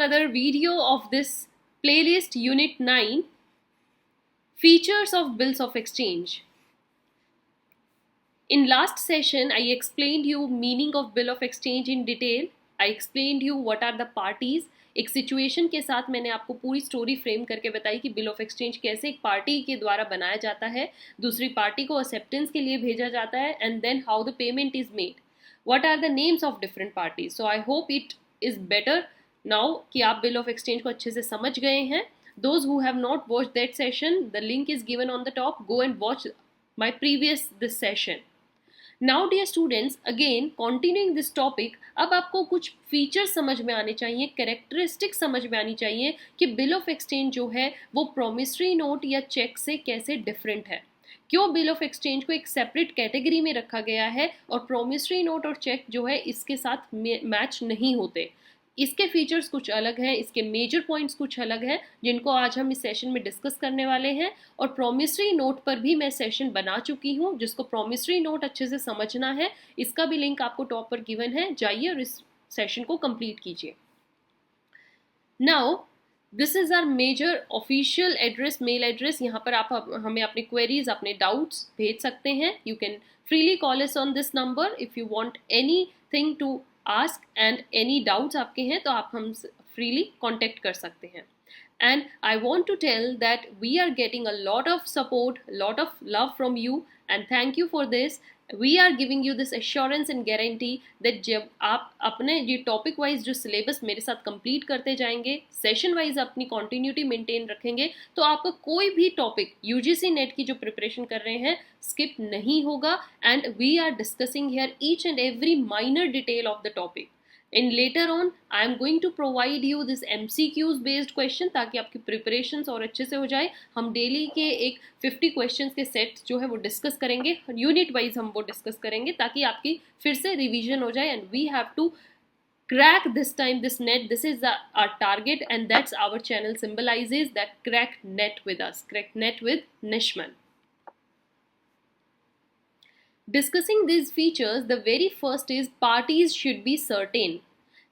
another video of this playlist, Unit 9, Features of Bills of Exchange. In last session, I explained you meaning of bill of exchange in detail. I explained you what are the parties. एक situation के साथ मैंने आपको पूरी story frame करके बताई कि bill of exchange कैसे एक पार्टी के द्वारा बनाया जाता है, दूसरी पार्टी को एक्सेप्टेंस के लिए भेजा जाता है, and then how the payment is made. What are the names of different parties. So I hope it is better now कि आप बिल ऑफ एक्सचेंज को अच्छे से समझ गए हैं. Those who have not watched that session, the link is given on the top. Go and watch my previous this session. Now dear students, again continuing this topic, अब आपको कुछ features समझ में आने चाहिए, कैरेक्टरिस्टिक समझ में आनी चाहिए कि बिल ऑफ एक्सचेंज जो है वो प्रॉमिसरी नोट या चेक से कैसे डिफरेंट है. क्यों बिल ऑफ एक्सचेंज को एक सेपरेट कैटेगरी में रखा गया है और प्रॉमिसरी नोट और चेक जो है इसके साथ मैच नहीं होते. इसके फीचर्स कुछ अलग हैं, इसके मेजर पॉइंट्स कुछ अलग हैं जिनको आज हम इस सेशन में डिस्कस करने वाले हैं. और प्रॉमिसरी नोट पर भी मैं सेशन बना चुकी हूं. जिसको प्रॉमिसरी नोट अच्छे से समझना है, इसका भी लिंक आपको टॉप पर गिवन है, जाइए और इस सेशन को कंप्लीट कीजिए. Now this is our major official address, mail address. यहाँ पर आप हमें अपने क्वेरीज, अपने डाउट्स भेज सकते हैं. You can freely call us on this number if you want anything to ask and any doubts आपके हैं तो आप हम फ्रीली कॉन्टेक्ट कर सकते हैं. And I want to tell that we are getting a lot of support, lot of love from you, and thank you for this. We are giving you this assurance and guarantee that जब आप अपने ये topic wise जो syllabus मेरे साथ complete करते जाएंगे, session wise अपनी कॉन्टिन्यूटी मेंटेन रखेंगे, तो आपका कोई भी टॉपिक यूजीसी नेट की जो प्रिपरेशन कर रहे हैं स्किप नहीं होगा. And we are discussing here each and every minor detail of the topic. And later on, I am going to provide you this MCQs based question ताकि आपकी preparations और अच्छे से हो जाए. हम डेली के एक 50 questions के सेट जो है वो डिस्कस करेंगे, यूनिट वाइज हम वो डिस्कस करेंगे ताकि आपकी फिर से रिवीजन हो जाए. And we have to crack this time this net. This is our target, and that's our channel symbolizes that crack net with us, crack net with Nishman. Discussing these features, the very first is parties should be certain.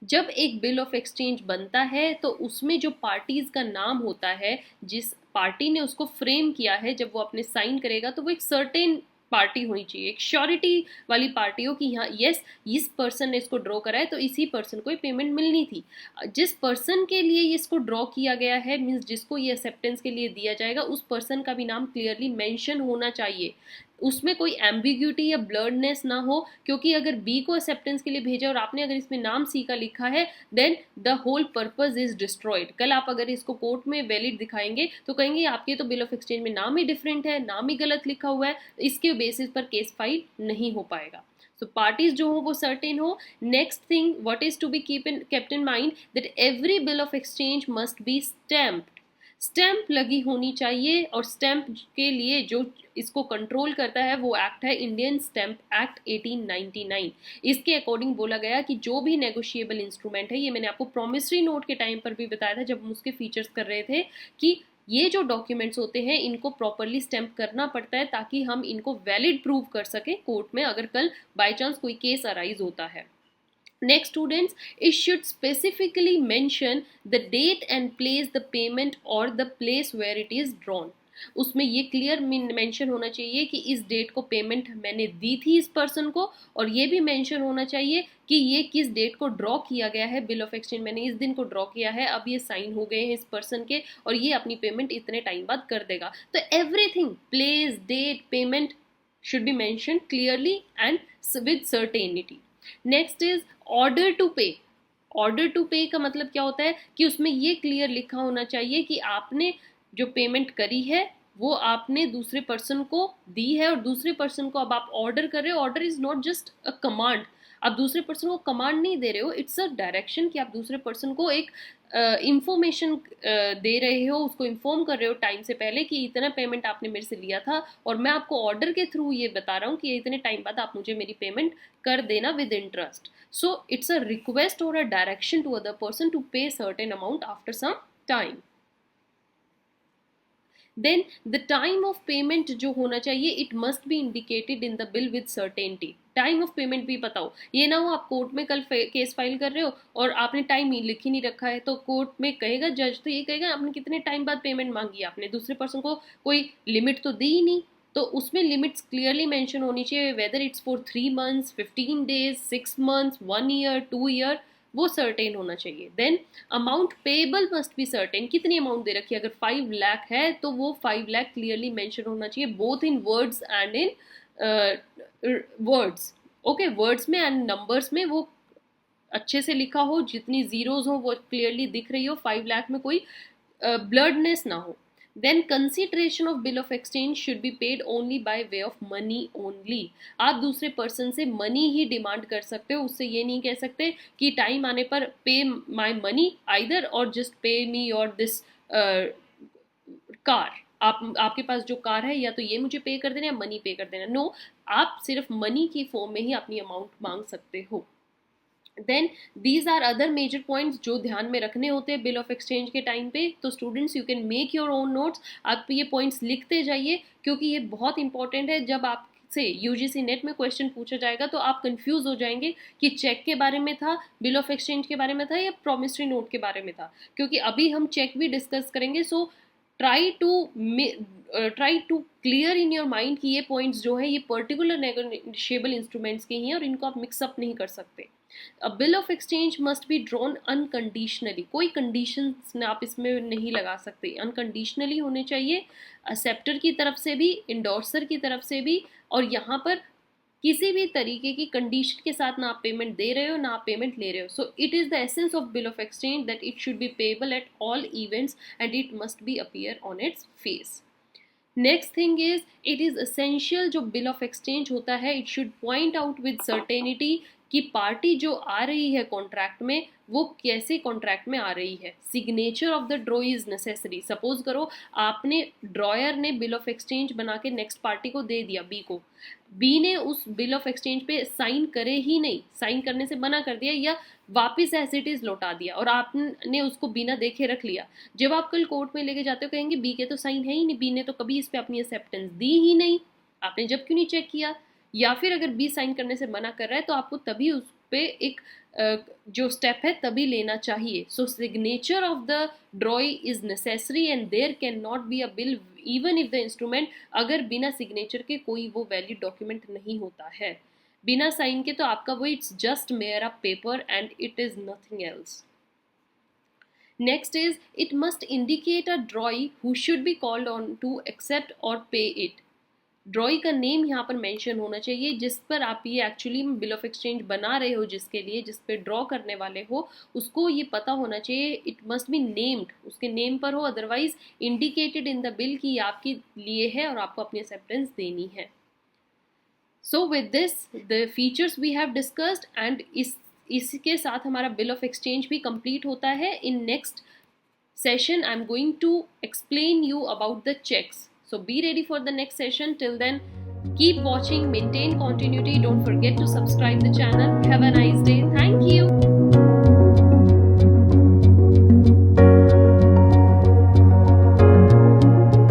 जब एक bill of exchange बनता है तो उसमें जो parties का नाम होता है, जिस पार्टी ने उसको फ्रेम किया है, जब वो अपने साइन करेगा तो वो एक सर्टेन पार्टी होनी चाहिए, एक श्योरिटी वाली पार्टी हो कि यहाँ यस इस पर्सन ने इसको ड्रॉ करा है तो इसी पर्सन को ये पेमेंट मिलनी थी. जिस पर्सन के लिए इसको ड्रॉ किया गया है, मीन्स जिसको ये एक्सेप्टेंस के लिए दिया जाएगा, उस पर्सन का भी नाम क्लियरली मेंशन होना चाहिए. उसमें कोई एम्बिग्यूटी या ब्लर्डनेस ना हो, क्योंकि अगर बी को एक्सेप्टेंस के लिए भेजा और आपने अगर इसमें नाम सी का लिखा है, then the whole purpose is destroyed. कल आप अगर इसको कोर्ट में वैलिड दिखाएंगे तो कहेंगे आपके तो बिल ऑफ एक्सचेंज में नाम ही डिफरेंट है, नाम ही गलत लिखा हुआ है, इसके बेसिस पर केस फाइल नहीं हो पाएगा. So parties जो हो वो certain हो. Next thing what is to be kept in mind that every bill of exchange must be stamped. Stamp लगी होनी चाहिए, और स्टैंप के लिए जो इसको कंट्रोल करता है वो एक्ट है इंडियन स्टैंप एक्ट 1899. इसके अकॉर्डिंग बोला गया कि जो भी नेगोशिएबल इंस्ट्रूमेंट है, ये मैंने आपको प्रॉमिसरी नोट के टाइम पर भी बताया था जब हम उसके फीचर्स कर रहे थे, कि ये जो डॉक्यूमेंट्स होते हैं इनको प्रॉपरली स्टैंप करना पड़ता है ताकि हम इनको वैलिड प्रूव कर सकें कोर्ट में अगर कल बाय चांस कोई केस अराइज होता है. Next students, it should specifically mention the date and place the payment or the place where it is drawn. उसमें ये क्लियर मेंशन होना चाहिए कि इस डेट को पेमेंट मैंने दी थी इस पर्सन को, और ये भी मेंशन होना चाहिए कि ये किस डेट को ड्रॉ किया गया है. बिल ऑफ एक्सचेंज मैंने इस दिन को ड्रॉ किया है, अब ये साइन हो गए हैं इस पर्सन के, और ये अपनी पेमेंट इतने टाइम बाद कर देगा. तो everything, place, date, payment should be mentioned clearly and with certainty. Next is order to pay. Order to pay का मतलब क्या होता है कि उसमें ये क्लियर लिखा होना चाहिए कि आपने जो पेमेंट करी है वो आपने दूसरे पर्सन को दी है, और दूसरे पर्सन को अब आप ऑर्डर कर रहे हो. Order is not just a command. आप दूसरे पर्सन को कमांड नहीं दे रहे हो, इट्स अ डायरेक्शन कि आप दूसरे पर्सन को एक इंफॉर्मेशन दे रहे हो, उसको इन्फॉर्म कर रहे हो टाइम से पहले कि इतना पेमेंट आपने मेरे से लिया था, और मैं आपको ऑर्डर के थ्रू ये बता रहा हूँ कि इतने टाइम बाद आप मुझे मेरी पेमेंट कर देना with interest. So it's a request और a direction to other person to pay certain amount after some time. Then the time of payment जो होना चाहिए, it must be indicated in the bill with certainty. Time of payment भी पता हो। ये ना हो आप कोर्ट में कल केस फाइल कर रहे हो और आपने टाइम लिख ही नहीं रखा है, तो कोर्ट में कहेगा, जज तो ये कहेगा आपने कितने टाइम बाद पेमेंट मांगी, आपने दूसरे पर्सन को कोई लिमिट तो दी ही नहीं। तो उसमें लिमिट्स क्लियरली मेंशन होनी चाहिए, whether it's for 3 months, 15 days, 6 months, 1 year, 2 year, वो सर्टेन होना चाहिए। Then amount payable must be certain, कितनी अमाउंट दे रखी है, अगर 5 लाख है तो वो 5 लाख क्लियरली मेंशन होना चाहिए, both in words and in words. Okay, words में एंड नंबर्स में वो अच्छे से लिखा हो, जितनी जीरोज हो वो क्लियरली दिख रही हो, 5 लाख में कोई ब्लडनेस ना हो। Then consideration of bill of exchange should be paid only by way of money only। आप दूसरे पर्सन से मनी ही डिमांड कर सकते हो, उससे ये नहीं कह सकते कि टाइम आने पर पे माई मनी आइदर और जस्ट पे मी और दिस कार। आपके पास जो कार है या तो ये मुझे पे कर देना या मनी पे कर देना। नो, आप सिर्फ मनी की फॉर्म में ही अपनी अमाउंट मांग सकते हो। Then these are other major points जो ध्यान में रखने होते हैं बिल ऑफ एक्सचेंज के टाइम पे। तो students you can make your own notes, आप ये पॉइंट्स लिखते जाइए क्योंकि ये बहुत इंपॉर्टेंट है। जब आप से यूजीसी नेट में क्वेश्चन पूछा जाएगा तो आप कंफ्यूज हो जाएंगे कि चेक के बारे में था, बिल ऑफ एक्सचेंज के बारे में था या प्रॉमिसरी नोट के बारे में था, क्योंकि अभी हम चेक भी डिस्कस करेंगे। So try to clear in your mind कि ये पॉइंट्स जो है ये पर्टिकुलर नेगोशिएबल इंस्ट्रूमेंट्स के ही हैं और इनको आप मिक्सअप नहीं कर सकते। अ bill of exchange must be drawn unconditionally, कोई कंडीशंस आप इसमें नहीं लगा सकते, अनकंडीशनली होने चाहिए, एक्सेप्टर की तरफ से भी, इंडोर्सर की तरफ से भी, और यहाँ पर किसी भी तरीके की कंडीशन के साथ ना आप पेमेंट दे रहे हो ना आप पेमेंट ले रहे हो। So it is the essence of bill of exchange that it should be payable at all events and it must B appear on its face. Next thing is it is essential, जो bill of exchange होता है it should point out with certainty कि party जो आ रही है contract में वो कैसे कॉन्ट्रैक्ट में आ रही है। Signature of the draw is necessary. Suppose करो आपने ड्रॉयर ने बिल ऑफ एक्सचेंज बना के नेक्स्ट पार्टी को दे दिया, बी को, बी ने उस बिल ऑफ एक्सचेंज पे साइन करे ही नहीं, साइन करने से मना कर दिया या वापस एज इट इज लौटा दिया और आपने उसको बिना देखे रख लिया। जब आप कल कोर्ट में लेके जाते हो कहेंगे बी के तो साइन है ही नहीं, बी ने तो कभी इस पे अपनी एक्सेप्टेंस दी ही नहीं, आपने जब क्यों नहीं चेक किया। या फिर अगर बी साइन करने से मना कर रहा है तो आपको तभी उस पे एक जो स्टेप है तभी लेना चाहिए। So signature of the drawee is necessary and there can not be a bill even if the instrument, अगर बिना सिग्नेचर के कोई वो वैलिड डॉक्यूमेंट नहीं होता है, बिना साइन के तो आपका वो it's just mere a paper and it is nothing else. Next is it must indicate a drawee who should be called on to accept और पे इट। ड्रॉई का नेम यहाँ पर मेंशन होना चाहिए जिस पर आप ये एक्चुअली बिल ऑफ एक्सचेंज बना रहे हो, जिसके लिए जिस पे ड्रॉ करने वाले हो उसको ये पता होना चाहिए। इट मस्ट बी नेम्ड, उसके नेम पर हो, otherwise indicated in the bill कि आपके लिए है और आपको अपनी एक्सेप्टेंस देनी है। So with this the features we have discussed and इसके साथ हमारा बिल ऑफ एक्सचेंज भी कंप्लीट होता है। In next session I'm going to explain you about the checks. So be ready for the next session. Till then, keep watching, maintain continuity. Don't forget to subscribe the channel. Have a nice day. Thank you.